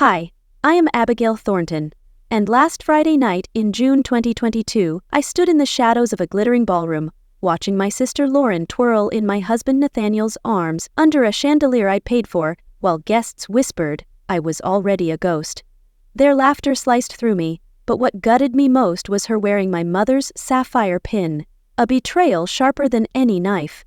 Hi, I am Abigail Thornton, and last Friday night in June 2022, I stood in the shadows of a glittering ballroom, watching my sister Lauren twirl in my husband Nathaniel's arms under a chandelier I'd paid for, while guests whispered I was already a ghost. Their laughter sliced through me, but what gutted me most was her wearing my mother's sapphire pin, a betrayal sharper than any knife.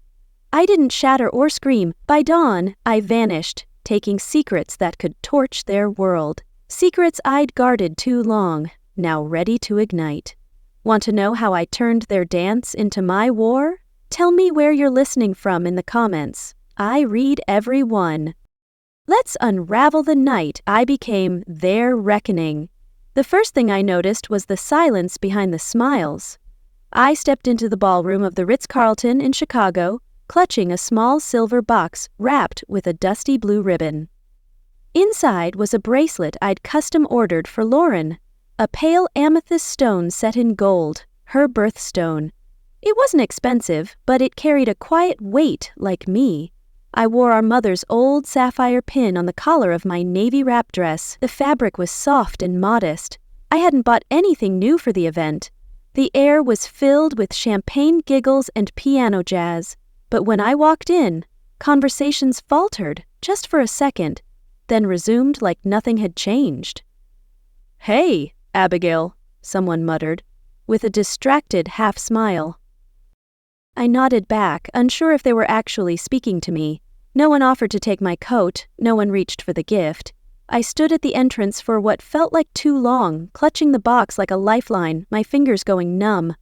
I didn't shatter or scream. By dawn, I vanished, taking secrets that could torch their world. Secrets I'd guarded too long, now ready to ignite. Want to know how I turned their dance into my war? Tell me where you're listening from in the comments. I read every one. Let's unravel the night I became their reckoning. The first thing I noticed was the silence behind the smiles. I stepped into the ballroom of the Ritz-Carlton in Chicago, clutching a small silver box wrapped with a dusty blue ribbon. Inside was a bracelet I'd custom-ordered for Lauren, a pale amethyst stone set in gold, her birthstone. It wasn't expensive, but it carried a quiet weight like me. I wore our mother's old sapphire pin on the collar of my navy wrap dress. The fabric was soft and modest. I hadn't bought anything new for the event. The air was filled with champagne giggles and piano jazz. But when I walked in, conversations faltered just for a second, then resumed like nothing had changed. "Hey, Abigail," someone muttered, with a distracted half-smile. I nodded back, unsure if they were actually speaking to me. No one offered to take my coat, no one reached for the gift. I stood at the entrance for what felt like too long, clutching the box like a lifeline, my fingers going numb.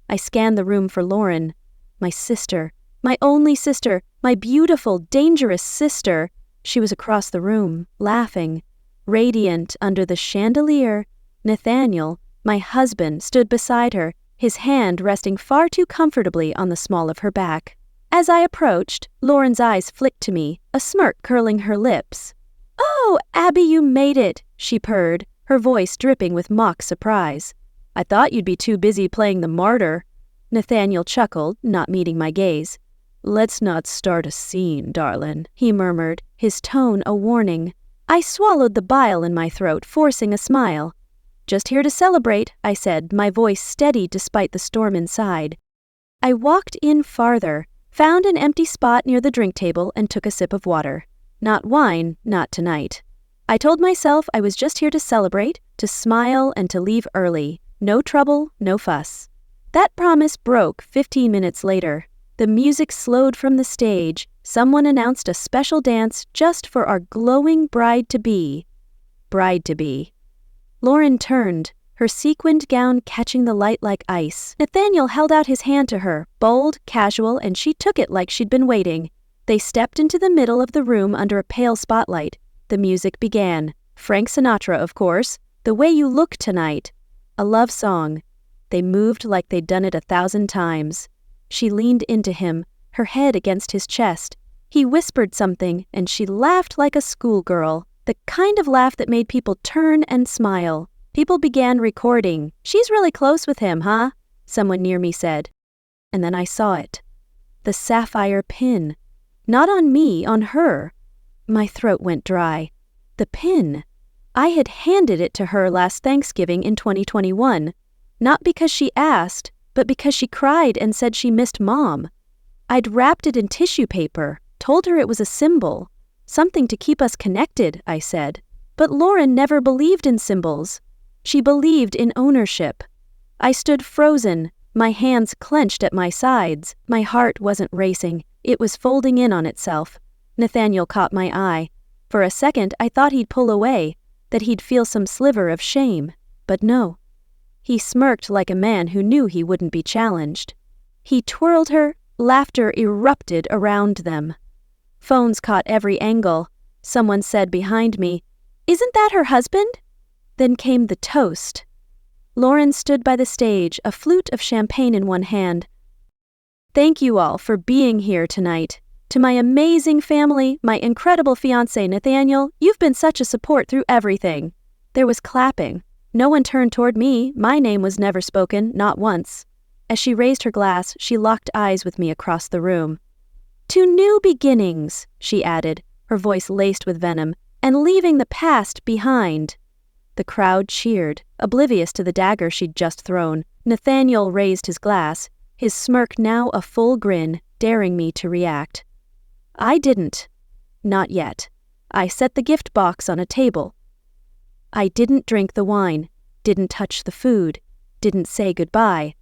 I scanned the room for Lauren, my sister. My only sister, my beautiful, dangerous sister. She was across the room, laughing. Radiant under the chandelier, Nathaniel, my husband, stood beside her, his hand resting far too comfortably on the small of her back. As I approached, Lauren's eyes flicked to me, a smirk curling her lips. "Oh, Abby, you made it," she purred, her voice dripping with mock surprise. "I thought you'd be too busy playing the martyr." Nathaniel chuckled, not meeting my gaze. "Let's not start a scene, darlin'," he murmured, his tone a warning. I swallowed the bile in my throat, forcing a smile. "Just here to celebrate," I said, my voice steady despite the storm inside. I walked in farther, found an empty spot near the drink table, and took a sip of water. Not wine, not tonight. I told myself I was just here to celebrate, to smile, and to leave early. No trouble, no fuss. That promise broke 15 minutes later. The music slowed from the stage. Someone announced a special dance just for our glowing bride-to-be. Bride-to-be. Lauren turned, her sequined gown catching the light like ice. Nathaniel held out his hand to her, bold, casual, and she took it like she'd been waiting. They stepped into the middle of the room under a pale spotlight. The music began. Frank Sinatra, of course. "The Way You Look Tonight." A love song. They moved like they'd done it 1,000 times. She leaned into him, her head against his chest. He whispered something, and she laughed like a schoolgirl, the kind of laugh that made people turn and smile. People began recording. "She's really close with him, huh?" someone near me said. And then I saw it. The sapphire pin. Not on me, on her. My throat went dry. The pin. I had handed it to her last Thanksgiving in 2021. Not because she asked, but because she cried and said she missed Mom. I'd wrapped it in tissue paper, told her it was a symbol. Something to keep us connected, I said. But Lauren never believed in symbols. She believed in ownership. I stood frozen, my hands clenched at my sides. My heart wasn't racing. It was folding in on itself. Nathaniel caught my eye. For a second, I thought he'd pull away, that he'd feel some sliver of shame. But no. He smirked like a man who knew he wouldn't be challenged. He twirled her, laughter erupted around them. Phones caught every angle. Someone said behind me, "Isn't that her husband?" Then came the toast. Lauren stood by the stage, a flute of champagne in one hand. "Thank you all for being here tonight. To my amazing family, my incredible fiancé Nathaniel, you've been such a support through everything." There was clapping. No one turned toward me. My name was never spoken, not once. As she raised her glass, she locked eyes with me across the room. "To new beginnings," she added, her voice laced with venom, and leaving the past behind. The crowd cheered, oblivious to the dagger she'd just thrown. Nathaniel raised his glass, his smirk now a full grin, daring me to react. I didn't. Not yet. I set the gift box on a table. I didn't drink the wine, didn't touch the food, didn't say goodbye.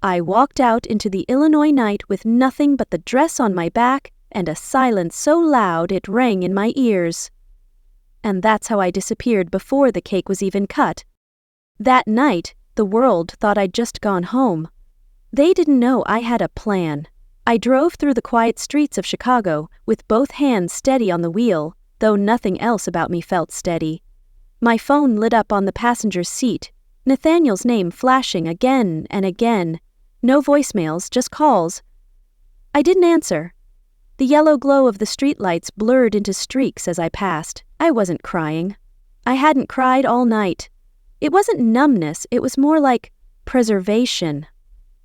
I walked out into the Illinois night with nothing but the dress on my back and a silence so loud it rang in my ears. And that's how I disappeared before the cake was even cut. That night, the world thought I'd just gone home. They didn't know I had a plan. I drove through the quiet streets of Chicago with both hands steady on the wheel, though nothing else about me felt steady. My phone lit up on the passenger's seat, Nathaniel's name flashing again and again. No voicemails, just calls. I didn't answer. The yellow glow of the streetlights blurred into streaks as I passed. I wasn't crying. I hadn't cried all night. It wasn't numbness, it was more like preservation.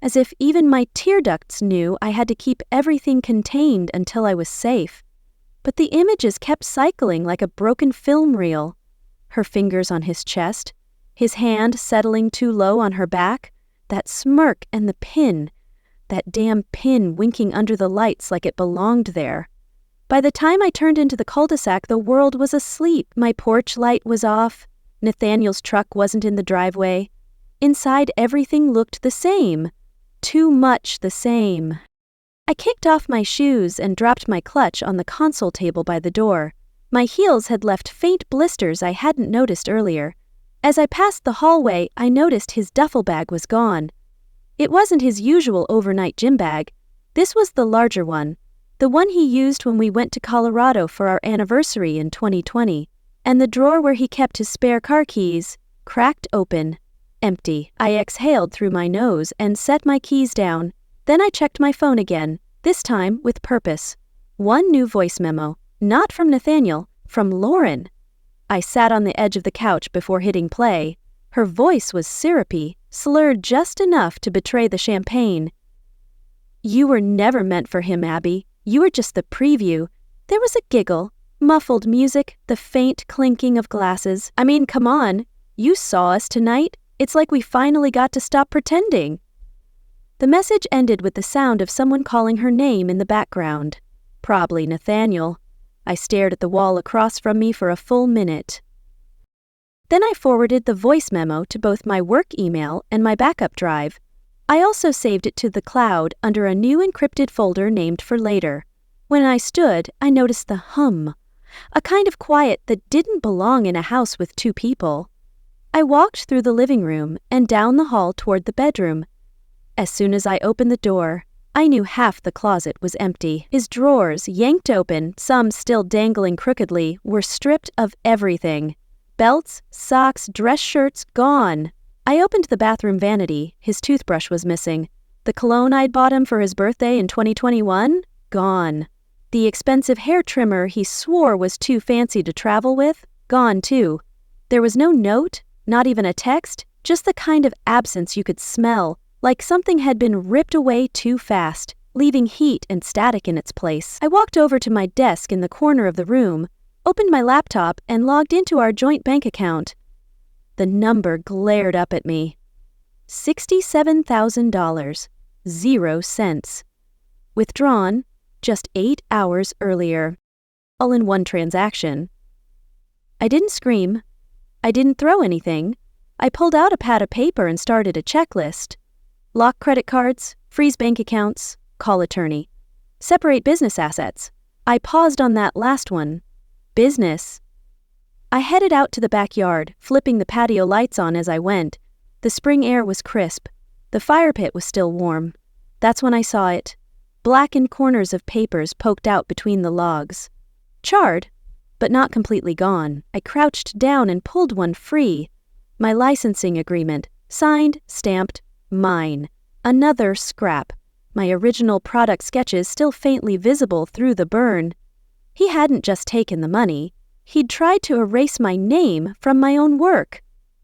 As if even my tear ducts knew I had to keep everything contained until I was safe. But the images kept cycling like a broken film reel. Her fingers on his chest, his hand settling too low on her back, that smirk and the pin, that damn pin winking under the lights like it belonged there. By the time I turned into the cul-de-sac, the world was asleep. My porch light was off. Nathaniel's truck wasn't in the driveway. Inside, everything looked the same. Too much the same. I kicked off my shoes and dropped my clutch on the console table by the door. My heels had left faint blisters I hadn't noticed earlier. As I passed the hallway, I noticed his duffel bag was gone. It wasn't his usual overnight gym bag. This was the larger one, the one he used when we went to Colorado for our anniversary in 2020, and the drawer where he kept his spare car keys, cracked open. Empty. I exhaled through my nose and set my keys down. Then I checked my phone again, this time with purpose. One new voice memo, not from Nathaniel, from Lauren. I sat on the edge of the couch before hitting play. Her voice was syrupy, slurred just enough to betray the champagne. You were never meant for him, Abby. You were just the preview. There was a giggle, muffled music, the faint clinking of glasses. I mean, come on. You saw us tonight. It's like we finally got to stop pretending. The message ended with the sound of someone calling her name in the background. Probably Nathaniel. I stared at the wall across from me for a full minute. Then I forwarded the voice memo to both my work email and my backup drive. I also saved it to the cloud under a new encrypted folder named for later. When I stood, I noticed the hum, a kind of quiet that didn't belong in a house with two people. I walked through the living room and down the hall toward the bedroom. As soon as I opened the door, I knew half the closet was empty. His drawers, yanked open, some still dangling crookedly, were stripped of everything. Belts, socks, dress shirts, gone. I opened the bathroom vanity. His toothbrush was missing. The cologne I'd bought him for his birthday in 2021? Gone. The expensive hair trimmer he swore was too fancy to travel with? Gone too. There was no note, not even a text, just the kind of absence you could smell, like something had been ripped away too fast, leaving heat and static in its place. I walked over to my desk in the corner of the room, opened my laptop, and logged into our joint bank account. The number glared up at me. $67,000, 0 cents. Withdrawn just 8 hours earlier. All in one transaction. I didn't scream. I didn't throw anything. I pulled out a pad of paper and started a checklist. Lock credit cards, freeze bank accounts, call attorney. Separate business assets. I paused on that last one. Business. I headed out to the backyard, flipping the patio lights on as I went. The spring air was crisp. The fire pit was still warm. That's when I saw it. Blackened corners of papers poked out between the logs. Charred, but not completely gone. I crouched down and pulled one free. My licensing agreement, signed, stamped, mine. Another scrap. My original product sketches still faintly visible through the burn. He hadn't just taken the money. He'd tried to erase my name from my own work.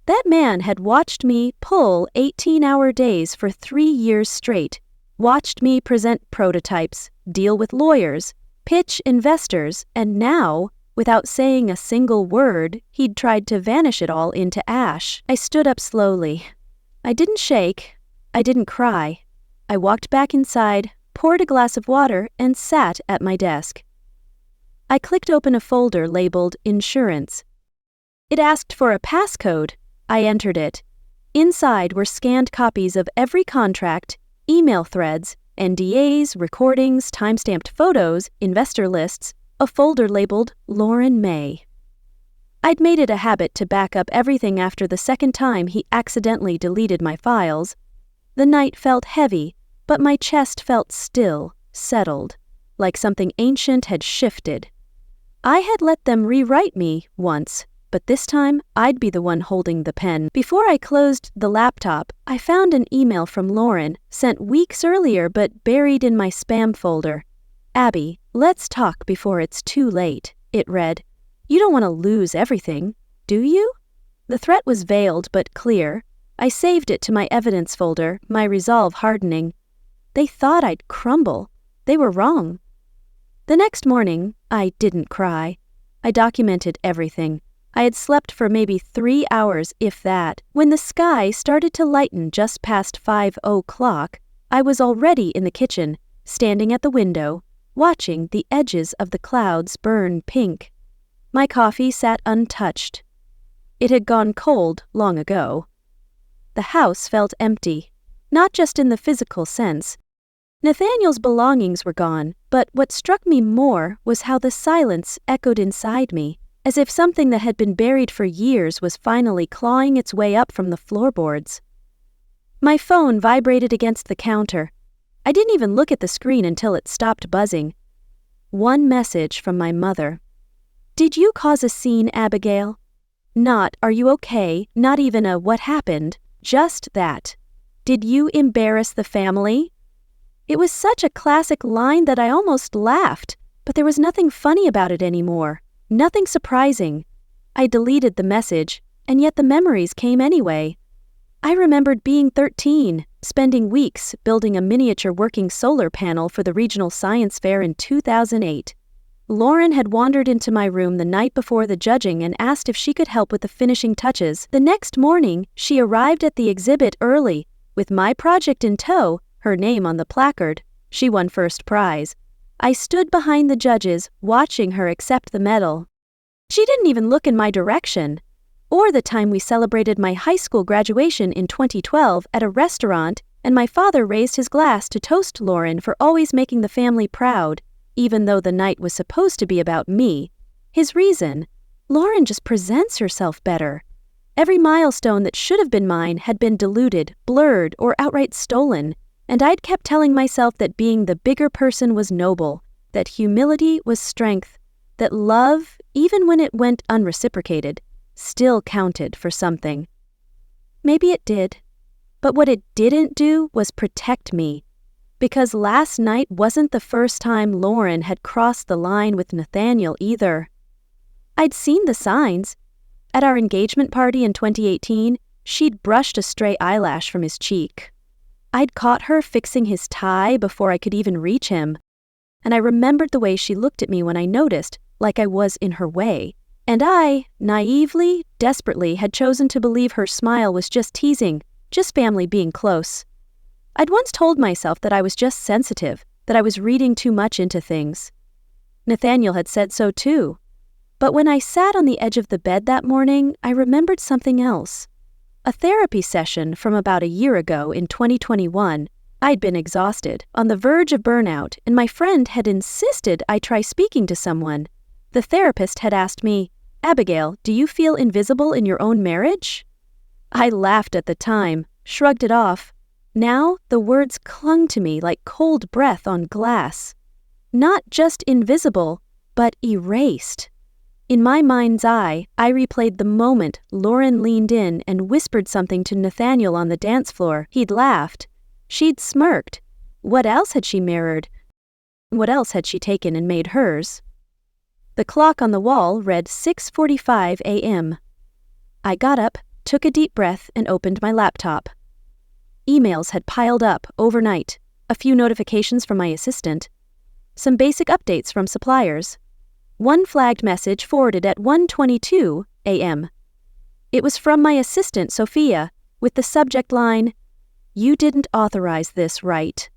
That man had watched me pull 18-hour days for 3 years straight, watched me present prototypes, deal with lawyers, pitch investors, and now, Without saying a single word, he'd tried to vanish it all into ash. I stood up slowly. I didn't shake. I didn't cry. I walked back inside, poured a glass of water, and sat at my desk. I clicked open a folder labeled Insurance. It asked for a passcode. I entered it. Inside were scanned copies of every contract, email threads, NDAs, recordings, timestamped photos, investor lists, a folder labeled Lauren May. I'd made it a habit to back up everything after the second time he accidentally deleted my files. The night felt heavy, but my chest felt still, settled, like something ancient had shifted. I had let them rewrite me once, but this time I'd be the one holding the pen. Before I closed the laptop, I found an email from Lauren, sent weeks earlier but buried in my spam folder. "Abby, let's talk before it's too late," it read. "You don't want to lose everything, do you?" The threat was veiled but clear. I saved it to my evidence folder, my resolve hardening. They thought I'd crumble. They were wrong. The next morning, I didn't cry. I documented everything. I had slept for maybe 3 hours, if that. When the sky started to lighten just past 5:00, I was already in the kitchen, standing at the window, watching the edges of the clouds burn pink. My coffee sat untouched. It had gone cold long ago. The house felt empty, not just in the physical sense. Nathaniel's belongings were gone, but what struck me more was how the silence echoed inside me, as if something that had been buried for years was finally clawing its way up from the floorboards. My phone vibrated against the counter. I didn't even look at the screen until it stopped buzzing. One message from my mother. "Did you cause a scene, Abigail?" Not, "Are you okay?" Not even a "What happened?" Just that. "Did you embarrass the family?" It was such a classic line that I almost laughed, but there was nothing funny about it anymore. Nothing surprising. I deleted the message, and yet the memories came anyway. I remembered being 13, spending weeks building a miniature working solar panel for the regional science fair in 2008. Lauren had wandered into my room the night before the judging and asked if she could help with the finishing touches. The next morning, she arrived at the exhibit early, with my project in tow, her name on the placard. She won first prize. I stood behind the judges, watching her accept the medal. She didn't even look in my direction. Or the time we celebrated my high school graduation in 2012 at a restaurant, and my father raised his glass to toast Lauren for always making the family proud, even though the night was supposed to be about me. His reason: Lauren just presents herself better. Every milestone that should have been mine had been diluted, blurred, or outright stolen, and I'd kept telling myself that being the bigger person was noble, that humility was strength, that love, even when it went unreciprocated, still counted for something. Maybe it did, but what it didn't do was protect me, because last night wasn't the first time Lauren had crossed the line with Nathaniel either. I'd seen the signs. At our engagement party in 2018, she'd brushed a stray eyelash from his cheek. I'd caught her fixing his tie before I could even reach him, and I remembered the way she looked at me when I noticed, like I was in her way. And I, naively, desperately, had chosen to believe her smile was just teasing, just family being close. I'd once told myself that I was just sensitive, that I was reading too much into things. Nathaniel had said so too. But when I sat on the edge of the bed that morning, I remembered something else. A therapy session from about a year ago in 2021. I'd been exhausted, on the verge of burnout, and my friend had insisted I try speaking to someone. The therapist had asked me, "Abigail, do you feel invisible in your own marriage?" I laughed at the time, shrugged it off. Now, the words clung to me like cold breath on glass. Not just invisible, but erased. In my mind's eye, I replayed the moment Lauren leaned in and whispered something to Nathaniel on the dance floor. He'd laughed. She'd smirked. What else had she mirrored? What else had she taken and made hers? The clock on the wall read 6:45 a.m. I got up, took a deep breath, and opened my laptop. Emails had piled up overnight, a few notifications from my assistant, some basic updates from suppliers. One flagged message forwarded at 1:22 a.m. It was from my assistant, Sophia, with the subject line, "You didn't authorize this, right?"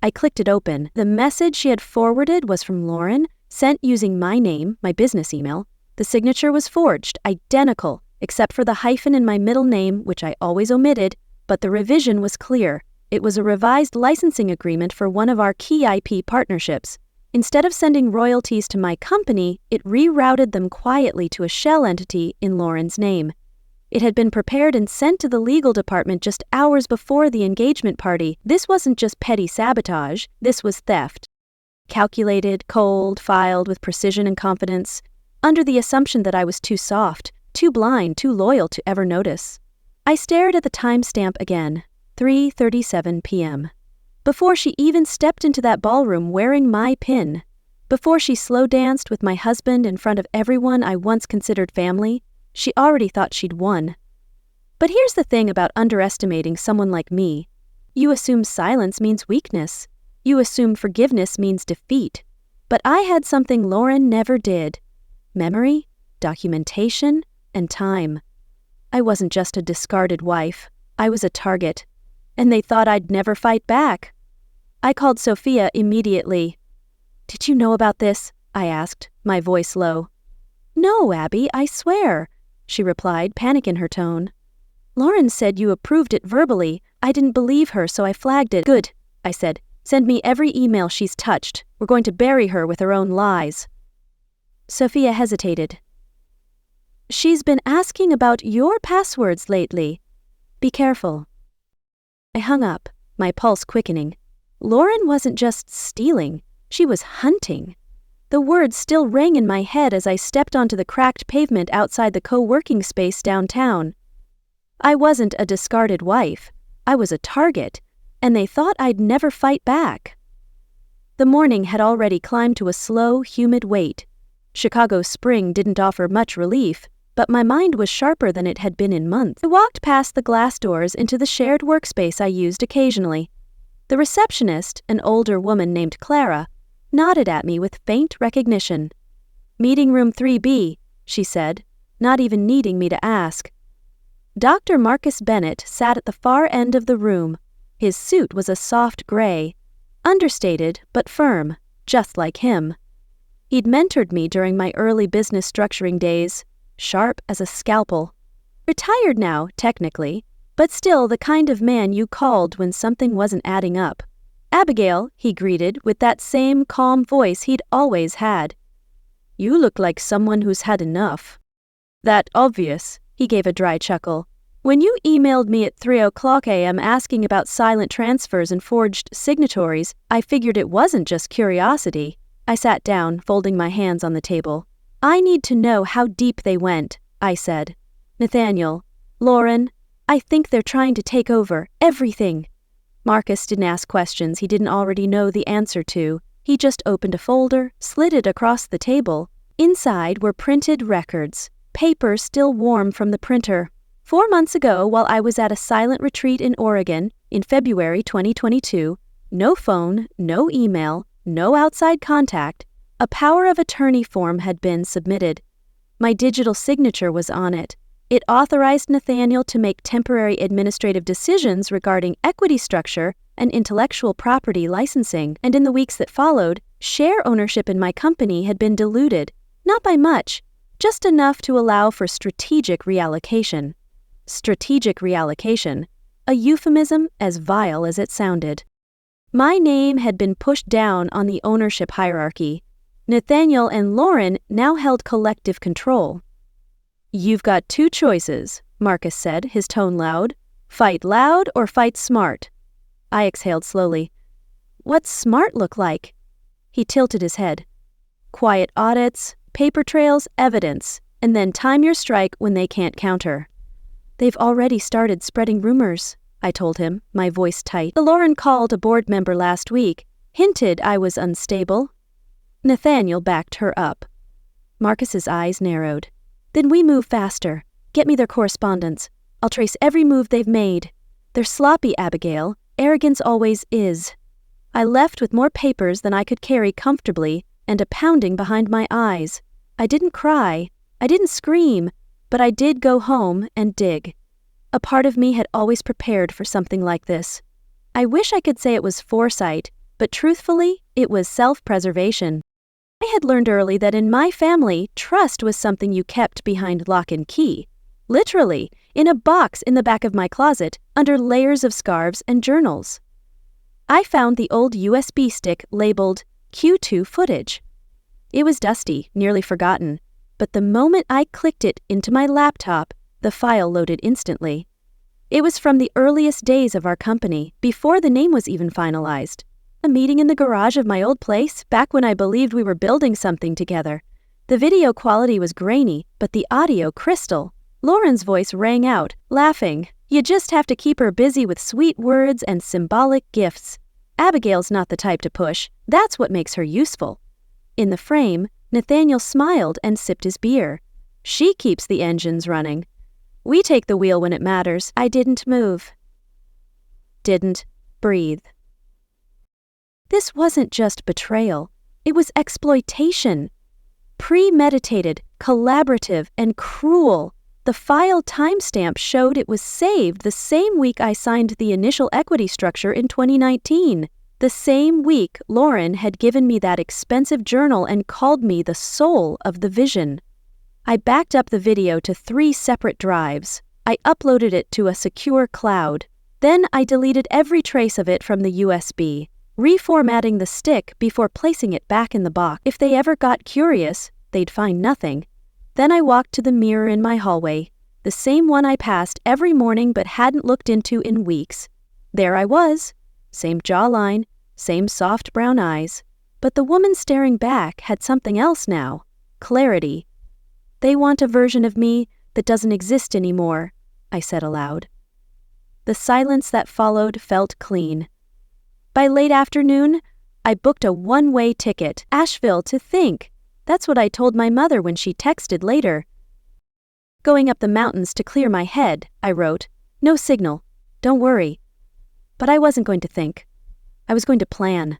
I clicked it open. The message she had forwarded was from Lauren, sent using my name, my business email. The signature was forged, identical, except for the hyphen in my middle name, which I always omitted, but the revision was clear. It was a revised licensing agreement for one of our key IP partnerships. Instead of sending royalties to my company, it rerouted them quietly to a shell entity in Lauren's name. It had been prepared and sent to the legal department just hours before the engagement party. This wasn't just petty sabotage, this was theft. Calculated, cold, filed with precision and confidence, under the assumption that I was too soft, too blind, too loyal to ever notice. I stared at the timestamp again, 3:37 p.m. Before she even stepped into that ballroom wearing my pin, before she slow danced with my husband in front of everyone I once considered family, she already thought she'd won. But here's the thing about underestimating someone like me. You assume silence means weakness. You assume forgiveness means defeat. But I had something Lauren never did. Memory, documentation, and time. I wasn't just a discarded wife. I was a target. And they thought I'd never fight back. I called Sophia immediately. "Did you know about this?" I asked, my voice low. "No, Abby, I swear," she replied, panic in her tone. "Lauren said you approved it verbally. I didn't believe her, so I flagged it." "Good," I said. "Send me every email she's touched. We're going to bury her with her own lies." Sophia hesitated. "She's been asking about your passwords lately. Be careful." I hung up, my pulse quickening. Lauren wasn't just stealing, she was hunting. The words still rang in my head as I stepped onto the cracked pavement outside the co-working space downtown. I wasn't a discarded wife, I was a target, and they thought I'd never fight back. The morning had already climbed to a slow, humid wait. Chicago's spring didn't offer much relief, but my mind was sharper than it had been in months. I walked past the glass doors into the shared workspace I used occasionally. The receptionist, an older woman named Clara, nodded at me with faint recognition. "Meeting room 3B, she said, not even needing me to ask. Dr. Marcus Bennett sat at the far end of the room. His suit was a soft gray, understated but firm, just like him. He'd mentored me during my early business structuring days, sharp as a scalpel. Retired now, technically, but still the kind of man you called when something wasn't adding up. "Abigail," he greeted with that same calm voice he'd always had. "You look like someone who's had enough." "That obvious," he gave a dry chuckle. "When you emailed me at 3:00 a.m. asking about silent transfers and forged signatories, I figured it wasn't just curiosity." I sat down, folding my hands on the table. "I need to know how deep they went," I said. "Nathaniel, Lauren, I think they're trying to take over everything." Marcus didn't ask questions he didn't already know the answer to. He just opened a folder, slid it across the table. Inside were printed records, paper still warm from the printer. 4 months ago, while I was at a silent retreat in Oregon, in February 2022, no phone, no email, no outside contact, a power of attorney form had been submitted. My digital signature was on it. It authorized Nathaniel to make temporary administrative decisions regarding equity structure and intellectual property licensing, and in the weeks that followed, share ownership in my company had been diluted, not by much, just enough to allow for strategic reallocation. Strategic reallocation, a euphemism as vile as it sounded. My name had been pushed down on the ownership hierarchy. Nathaniel and Lauren now held collective control. "You've got 2 choices," Marcus said, his tone loud. "Fight loud or fight smart." I exhaled slowly. "What's smart look like?" He tilted his head. "Quiet audits, paper trails, evidence, and then time your strike when they can't counter." "They've already started spreading rumors," I told him, my voice tight. "The Lauren called a board member last week, hinted I was unstable." Nathaniel backed her up. Marcus's eyes narrowed. "Then we move faster. Get me their correspondence. I'll trace every move they've made. They're sloppy, Abigail. Arrogance always is." I left with more papers than I could carry comfortably and a pounding behind my eyes. I didn't cry, I didn't scream, but I did go home and dig. A part of me had always prepared for something like this. I wish I could say it was foresight, but truthfully, it was self-preservation. I had learned early that in my family, trust was something you kept behind lock and key. Literally, in a box in the back of my closet, under layers of scarves and journals. I found the old USB stick labeled Q2 footage. It was dusty, nearly forgotten, but the moment I clicked it into my laptop, the file loaded instantly. It was from the earliest days of our company, before the name was even finalized. A meeting in the garage of my old place, back when I believed we were building something together. The video quality was grainy, but the audio crystal. Lauren's voice rang out, laughing. You just have to keep her busy with sweet words and symbolic gifts. Abigail's not the type to push. That's what makes her useful. In the frame, Nathaniel smiled and sipped his beer. She keeps the engines running. We take the wheel when it matters. I didn't move. Didn't breathe. This wasn't just betrayal. It was exploitation. Premeditated, collaborative, and cruel. The file timestamp showed it was saved the same week I signed the initial equity structure in 2019. The same week Lauren had given me that expensive journal and called me the soul of the vision. I backed up the video to 3 separate drives. I uploaded it to a secure cloud. Then I deleted every trace of it from the USB, reformatting the stick before placing it back in the box. If they ever got curious, they'd find nothing. Then I walked to the mirror in my hallway, the same one I passed every morning but hadn't looked into in weeks. There I was, same jawline, same soft brown eyes, but the woman staring back had something else now, clarity. They want a version of me that doesn't exist anymore, I said aloud. The silence that followed felt clean. By late afternoon, I booked a one-way ticket, Asheville to think. That's what I told my mother when she texted later. Going up the mountains to clear my head, I wrote. No signal. Don't worry. But I wasn't going to think. I was going to plan.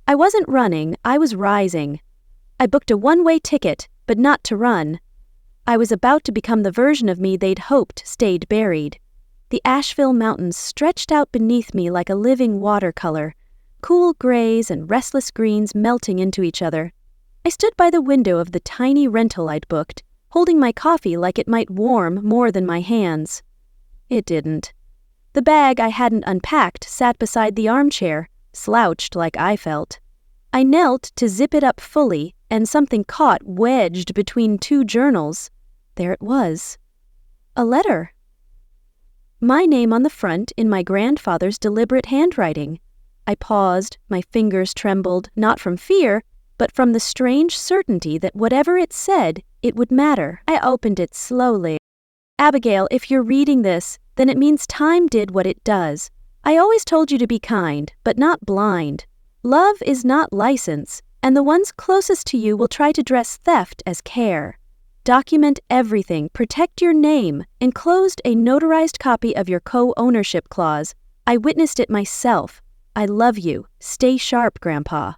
I wasn't running, I was rising. I booked a one-way ticket, but not to run. I was about to become the version of me they'd hoped stayed buried. The Asheville Mountains stretched out beneath me like a living watercolor, cool grays and restless greens melting into each other. I stood by the window of the tiny rental I'd booked, holding my coffee like it might warm more than my hands. It didn't. The bag I hadn't unpacked sat beside the armchair, slouched like I felt. I knelt to zip it up fully, and something caught wedged between 2 journals. There it was. A letter. My name on the front in my grandfather's deliberate handwriting. I paused, my fingers trembled, not from fear, but from the strange certainty that whatever it said, it would matter. I opened it slowly. Abigail, if you're reading this, then it means time did what it does. I always told you to be kind, but not blind. Love is not license, and the ones closest to you will try to dress theft as care. Document everything, protect your name, enclosed a notarized copy of your co-ownership clause. I witnessed it myself. I love you. Stay sharp, Grandpa.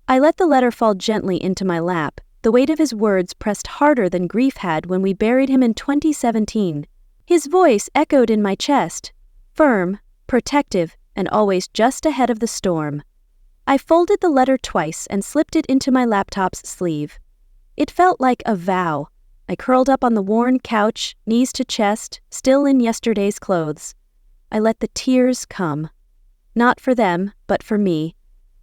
I let the letter fall gently into my lap. The weight of his words pressed harder than grief had when we buried him in 2017. His voice echoed in my chest, firm, protective, and always just ahead of the storm. I folded the letter twice and slipped it into my laptop's sleeve. It felt like a vow. I curled up on the worn couch, knees to chest, still in yesterday's clothes. I let the tears come. Not for them, but for me.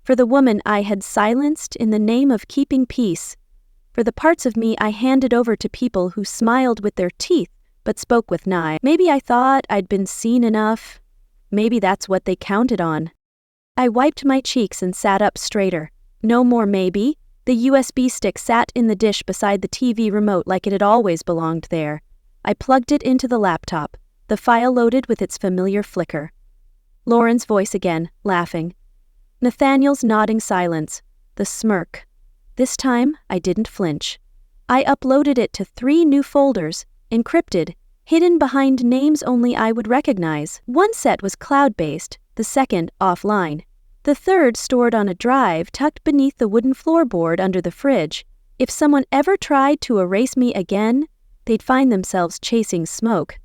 For the woman I had silenced in the name of keeping peace. For the parts of me I handed over to people who smiled with their teeth but spoke with knives. Maybe I thought I'd been seen enough. Maybe that's what they counted on. I wiped my cheeks and sat up straighter. No more maybe. The USB stick sat in the dish beside the TV remote like it had always belonged there. I plugged it into the laptop. The file loaded with its familiar flicker. Lauren's voice again, laughing. Nathaniel's nodding silence. The smirk. This time, I didn't flinch. I uploaded it to 3 new folders, encrypted, hidden behind names only I would recognize. One set was cloud-based, the second offline. The third stored on a drive tucked beneath the wooden floorboard under the fridge. If someone ever tried to erase me again, they'd find themselves chasing smoke.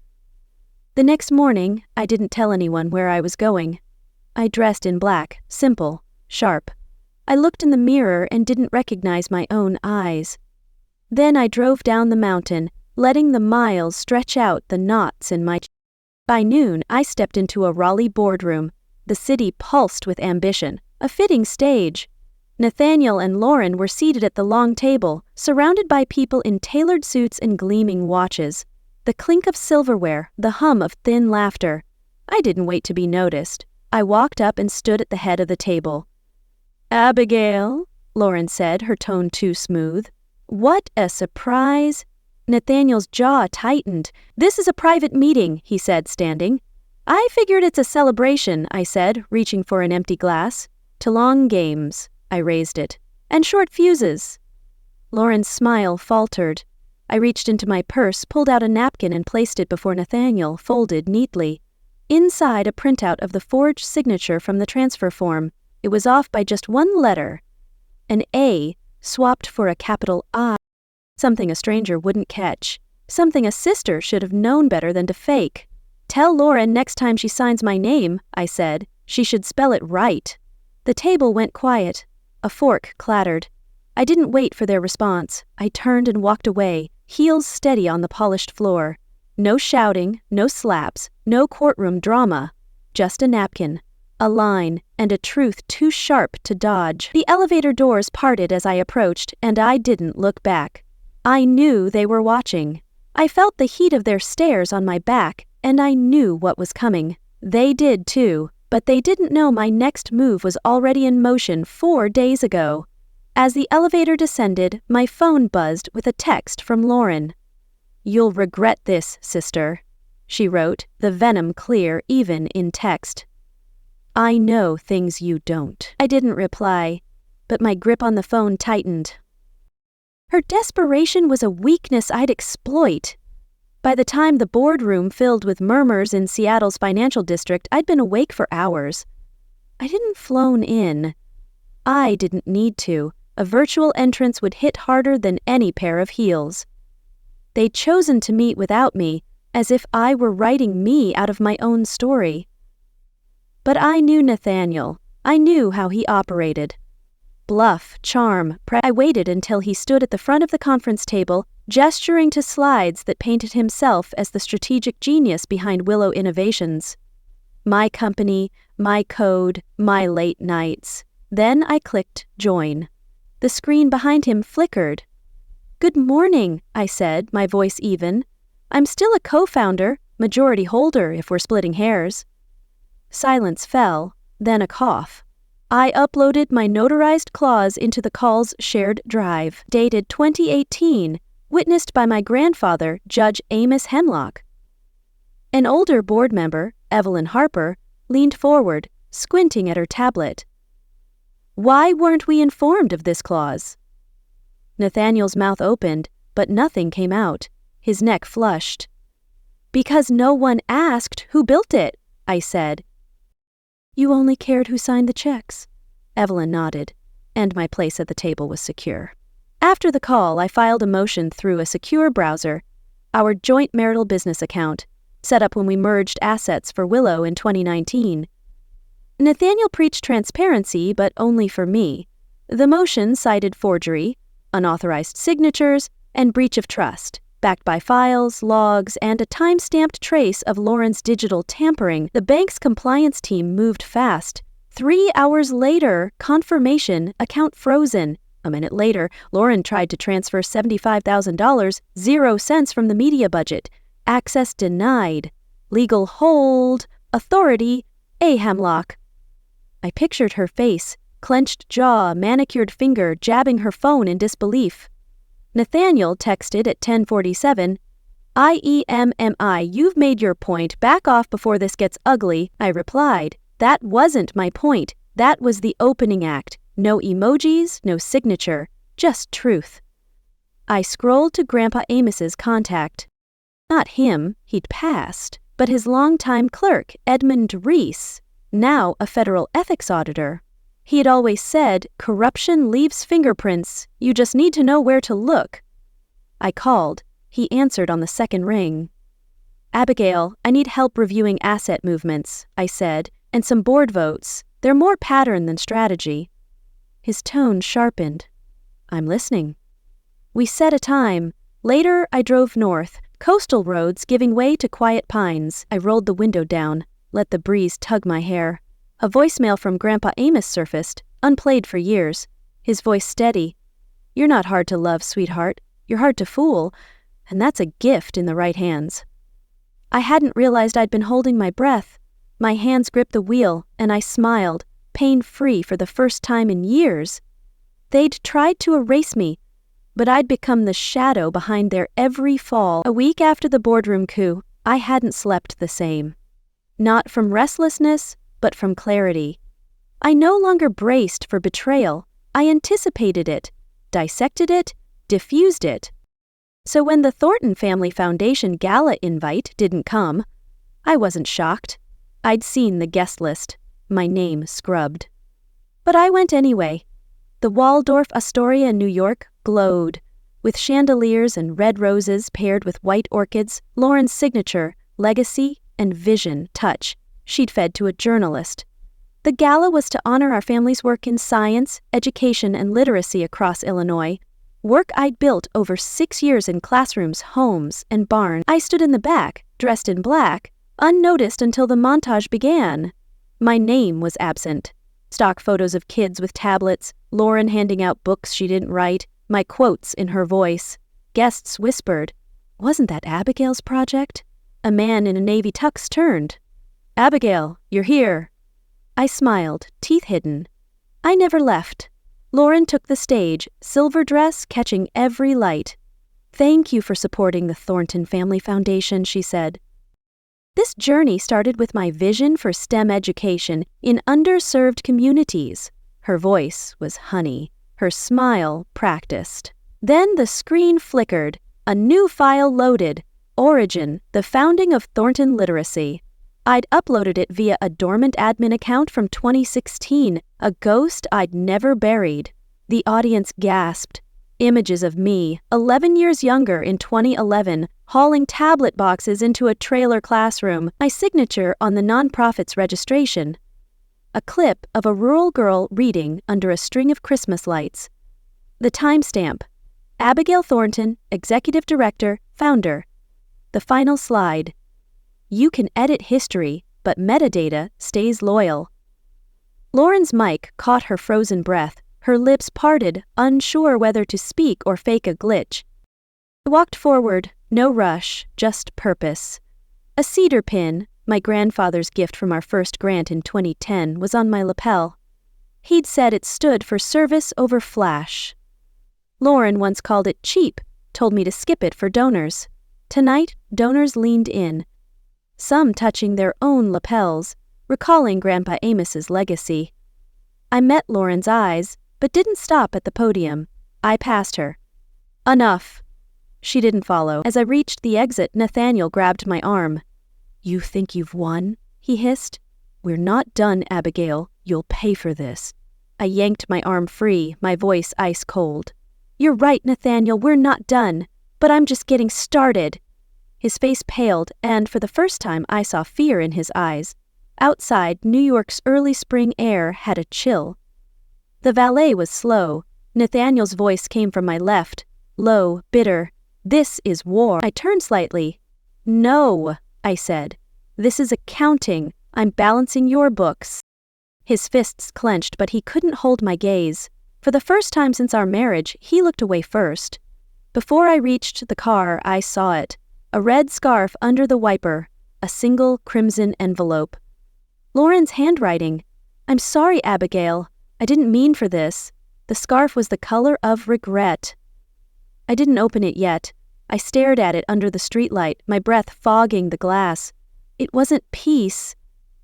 The next morning, I didn't tell anyone where I was going. I dressed in black, simple, sharp. I looked in the mirror and didn't recognize my own eyes. Then I drove down the mountain, letting the miles stretch out the knots in my chest. By noon, I stepped into a Raleigh boardroom. The city pulsed with ambition, a fitting stage. Nathaniel and Lauren were seated at the long table, surrounded by people in tailored suits and gleaming watches. The clink of silverware, the hum of thin laughter. I didn't wait to be noticed. I walked up and stood at the head of the table. "Abigail," Lauren said, her tone too smooth. "What a surprise." Nathaniel's jaw tightened. "This is a private meeting," he said, standing. "I figured it's a celebration," I said, reaching for an empty glass. "To long games," I raised it, "and short fuses." Lauren's smile faltered. I reached into my purse, pulled out a napkin and placed it before Nathaniel, folded neatly. Inside, a printout of the forged signature from the transfer form. It was off by just one letter. An A swapped for a capital I. Something a stranger wouldn't catch. Something a sister should have known better than to fake. "Tell Lauren next time she signs my name," I said. "She should spell it right." The table went quiet. A fork clattered. I didn't wait for their response. I turned and walked away, heels steady on the polished floor. No shouting, no slaps, no courtroom drama. Just a napkin, a line, and a truth too sharp to dodge. The elevator doors parted as I approached, and I didn't look back. I knew they were watching. I felt the heat of their stares on my back, and I knew what was coming. They did too, but they didn't know my next move was already in motion 4 days ago. As the elevator descended, my phone buzzed with a text from Lauren. "You'll regret this, sister," she wrote, the venom clear even in text. "I know things you don't." I didn't reply, but my grip on the phone tightened. Her desperation was a weakness I'd exploit. By the time the boardroom filled with murmurs in Seattle's financial district, I'd been awake for hours. I didn't phone in. I didn't need to. A virtual entrance would hit harder than any pair of heels. They'd chosen to meet without me, as if I were writing me out of my own story. But I knew Nathaniel. I knew how he operated. Bluff, charm, I waited until he stood at the front of the conference table, gesturing to slides that painted himself as the strategic genius behind Willow Innovations. My company, my code, my late nights. Then I clicked join. The screen behind him flickered. "Good morning," I said, my voice even. "I'm still a co-founder, majority holder if we're splitting hairs." Silence fell, then a cough. I uploaded my notarized clause into the call's shared drive, dated 2018, witnessed by my grandfather, Judge Amos Hemlock. An older board member, Evelyn Harper, leaned forward, squinting at her tablet. "Why weren't we informed of this clause?" Nathaniel's mouth opened, but nothing came out. His neck flushed. "Because no one asked who built it," I said. "You only cared who signed the checks." Evelyn nodded, and my place at the table was secure. After the call, I filed a motion through a secure browser, our joint marital business account, set up when we merged assets for Willow in 2019. Nathaniel preached transparency, but only for me. The motion cited forgery, unauthorized signatures, and breach of trust, backed by files, logs, and a time-stamped trace of Lauren's digital tampering. The bank's compliance team moved fast. 3 hours later, confirmation, account frozen. A minute later, Lauren tried to transfer $75,000, 0 cents from the media budget. Access denied. Legal hold. Authority, A. Hemlock. I pictured her face, clenched jaw, manicured finger, jabbing her phone in disbelief. Nathaniel texted at 10:47, "IEMMI, you've made your point. Back off before this gets ugly." I replied, "That wasn't my point. That was the opening act. No emojis, no signature, just truth." I scrolled to Grandpa Amos's contact. Not him, he'd passed, but his longtime clerk, Edmund Reese, now a federal ethics auditor. He had always said, "Corruption leaves fingerprints. You just need to know where to look." I called. He answered on the second ring. "Abigail, I need help reviewing asset movements," I said, "and some board votes. They're more pattern than strategy." His tone sharpened. "I'm listening." We set a time. Later, I drove north, coastal roads giving way to quiet pines. I rolled the window down, let the breeze tug my hair. A voicemail from Grandpa Amos surfaced, unplayed for years. His voice steady. "You're not hard to love, sweetheart. You're hard to fool, and that's a gift in the right hands." I hadn't realized I'd been holding my breath. My hands gripped the wheel, and I smiled, pain-free for the first time in years. They'd tried to erase me, but I'd become the shadow behind their every fall. A week after the boardroom coup, I hadn't slept the same. Not from restlessness, but from clarity. I no longer braced for betrayal. I anticipated it, dissected it, diffused it. So when the Thornton Family Foundation gala invite didn't come, I wasn't shocked. I'd seen the guest list, my name scrubbed. But I went anyway. The Waldorf Astoria in New York glowed, with chandeliers and red roses paired with white orchids, Lauren's signature, legacy, and vision touch she'd fed to a journalist. The gala was to honor our family's work in science, education, and literacy across Illinois, work I'd built over 6 years in classrooms, homes, and barns. I stood in the back, dressed in black, unnoticed until the montage began. My name was absent. Stock photos of kids with tablets, Lauren handing out books she didn't write, my quotes in her voice. Guests whispered, "Wasn't that Abigail's project?" A man in a navy tux turned. "Abigail, you're here." I smiled, teeth hidden. I never left. Lauren took the stage, silver dress catching every light. "Thank you for supporting the Thornton Family Foundation," she said. This journey started with my vision for STEM education in underserved communities. Her voice was honey, her smile practiced. Then the screen flickered, a new file loaded. Origin, the founding of Thornton Literacy. I'd uploaded it via a dormant admin account from 2016, a ghost I'd never buried. The audience gasped. Images of me, 11 years younger in 2011, hauling tablet boxes into a trailer classroom, my signature on the nonprofit's registration. A clip of a rural girl reading under a string of Christmas lights. The timestamp: Abigail Thornton, Executive Director, Founder. The final slide: "You can edit history, but metadata stays loyal." Lauren's mic caught her frozen breath, her lips parted, unsure whether to speak or fake a glitch. I walked forward, no rush, just purpose. A cedar pin, my grandfather's gift from our first grant in 2010, was on my lapel. He'd said it stood for service over flash. Lauren once called it cheap, told me to skip it for donors. Tonight, donors leaned in, some touching their own lapels, recalling Grandpa Amos's legacy. I met Lauren's eyes, but didn't stop at the podium. I passed her. "Enough." She didn't follow. As I reached the exit, Nathaniel grabbed my arm. "You think you've won?" he hissed. "We're not done, Abigail. You'll pay for this." I yanked my arm free, my voice ice cold. "You're right, Nathaniel, we're not done. But I'm just getting started." His face paled, and for the first time I saw fear in his eyes. Outside, New York's early spring air had a chill. The valet was slow. Nathaniel's voice came from my left, low, bitter. "This is war." I turned slightly. "No," I said. "This is accounting. I'm balancing your books." His fists clenched, but he couldn't hold my gaze. For the first time since our marriage, he looked away first. Before I reached the car, I saw it. A red scarf under the wiper, a single crimson envelope. Lauren's handwriting. "I'm sorry, Abigail. I didn't mean for this." The scarf was the color of regret. I didn't open it yet. I stared at it under the streetlight, my breath fogging the glass. It wasn't peace.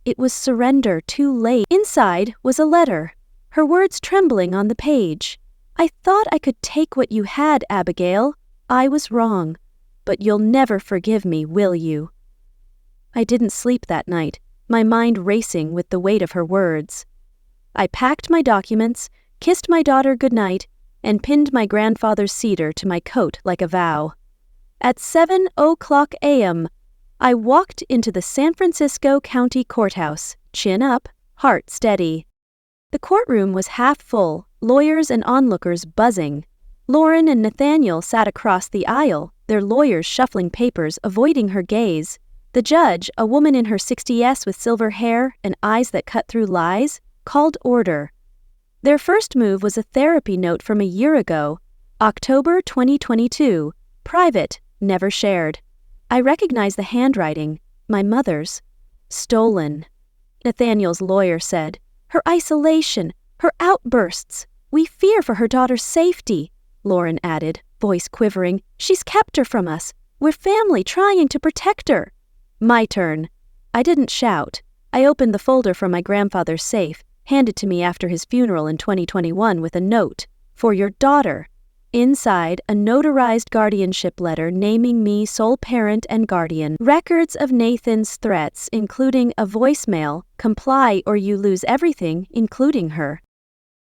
It was surrender, too late. Inside was a letter, her words trembling on the page. "I thought I could take what you had, Abigail. I was wrong. But you'll never forgive me, will you?" I didn't sleep that night, my mind racing with the weight of her words. I packed my documents, kissed my daughter goodnight, and pinned my grandfather's cedar to my coat like a vow. At 7:00 a.m., I walked into the San Francisco County Courthouse, chin up, heart steady. The courtroom was half full, lawyers and onlookers buzzing. Lauren and Nathaniel sat across the aisle, their lawyers shuffling papers, avoiding her gaze. The judge, a woman in her 60s with silver hair and eyes that cut through lies, called order. Their first move was a therapy note from a year ago, October 2022, private, never shared. I recognized the handwriting, my mother's. Stolen. Nathaniel's lawyer said. Her isolation, her outbursts. We fear for her daughter's safety, Lauren added, voice quivering. She's kept her from us. We're family trying to protect her. My turn. I didn't shout. I opened the folder from my grandfather's safe, handed to me after his funeral in 2021 with a note. For your daughter. Inside, a notarized guardianship letter naming me sole parent and guardian. Records of Nathan's threats, including a voicemail, comply or you lose everything, including her.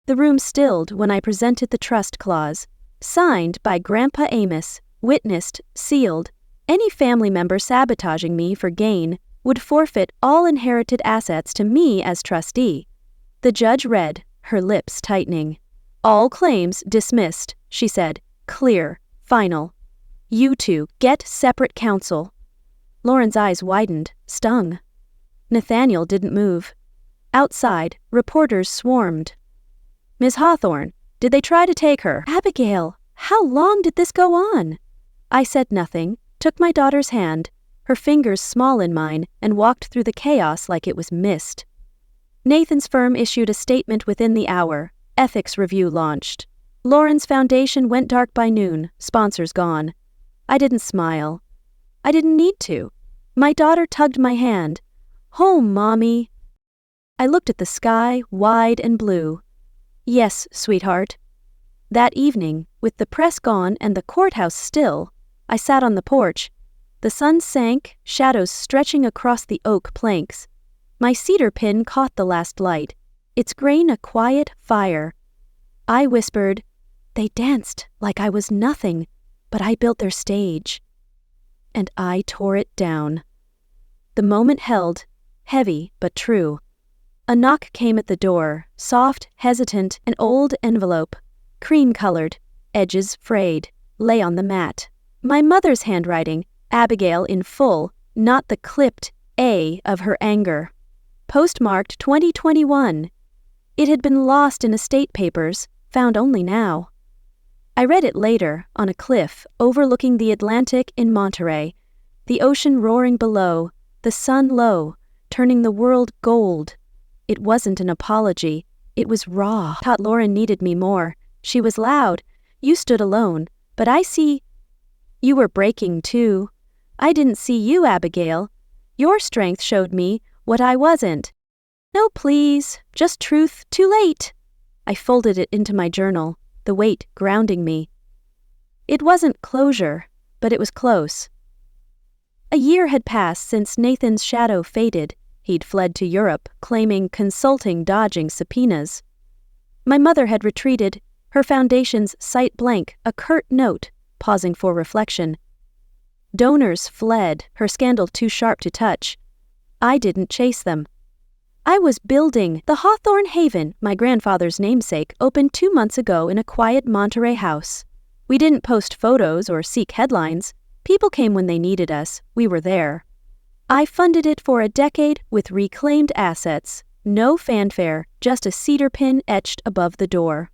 The room stilled when I presented the trust clause. Signed by Grandpa Amos, witnessed, sealed. Any family member sabotaging me for gain would forfeit all inherited assets to me as trustee. The judge read, her lips tightening. All claims dismissed, she said. Clear. Final. You two get separate counsel. Lauren's eyes widened, stung. Nathaniel didn't move. Outside, reporters swarmed. Miss Hawthorne, did they try to take her? Abigail, how long did this go on? I said nothing, took my daughter's hand, her fingers small in mine, and walked through the chaos like it was mist. Nathan's firm issued a statement within the hour. Ethics review launched. Lauren's foundation went dark by noon, sponsors gone. I didn't smile. I didn't need to. My daughter tugged my hand. Home, Mommy. I looked at the sky, wide and blue. Yes, sweetheart. That evening, with the press gone and the courthouse still, I sat on the porch. The sun sank, shadows stretching across the oak planks. My cedar pin caught the last light, its grain a quiet fire. I whispered, they danced like I was nothing, but I built their stage. And I tore it down. The moment held, heavy but true. A knock came at the door, soft, hesitant, an old envelope, cream-colored, edges frayed, lay on the mat. My mother's handwriting, Abigail in full, not the clipped A of her anger. Postmarked 2021. It had been lost in estate papers, found only now. I read it later, on a cliff, overlooking the Atlantic in Monterey, the ocean roaring below, the sun low, turning the world gold. It wasn't an apology. It was raw. Thought Lauren needed me more. She was loud. You stood alone. But I see. You were breaking, too. I didn't see you, Abigail. Your strength showed me what I wasn't. No, please. Just truth. Too late. I folded it into my journal, the weight grounding me. It wasn't closure, but it was close. A year had passed since Nathan's shadow faded. He'd fled to Europe, claiming consulting, dodging subpoenas. My mother had retreated, her foundation's sight blank, a curt note, pausing for reflection. Donors fled, her scandal too sharp to touch. I didn't chase them. I was building. The Hawthorne Haven, my grandfather's namesake, opened 2 months ago in a quiet Monterey house. We didn't post photos or seek headlines. People came when they needed us. We were there. I funded it for a decade with reclaimed assets. No fanfare, just a cedar pin etched above the door.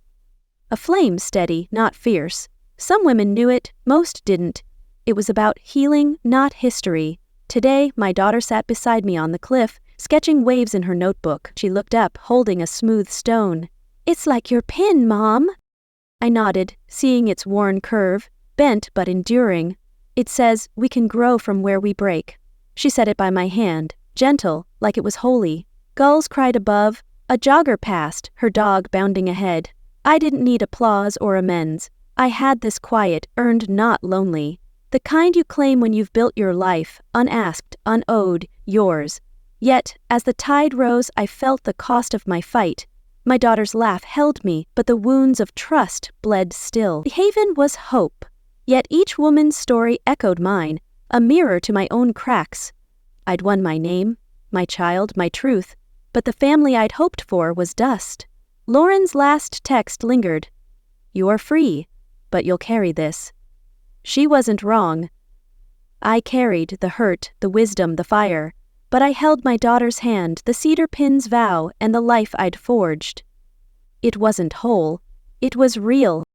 A flame steady, not fierce. Some women knew it, most didn't. It was about healing, not history. Today, my daughter sat beside me on the cliff, sketching waves in her notebook. She looked up, holding a smooth stone. It's like your pin, Mom. I nodded, seeing its worn curve, bent but enduring. It says, we can grow from where we break. She set it by my hand, gentle, like it was holy. Gulls cried above. A jogger passed, her dog bounding ahead. I didn't need applause or amends. I had this quiet, earned, not lonely. The kind you claim when you've built your life, unasked, unowed, yours. Yet, as the tide rose, I felt the cost of my fight. My daughter's laugh held me, but the wounds of trust bled still. The haven was hope. Yet each woman's story echoed mine, a mirror to my own cracks. I'd won my name, my child, my truth, but the family I'd hoped for was dust. Lauren's last text lingered. "You're free, but you'll carry this." She wasn't wrong. I carried the hurt, the wisdom, the fire, but I held my daughter's hand, the cedar pin's vow, and the life I'd forged. It wasn't whole. It was real.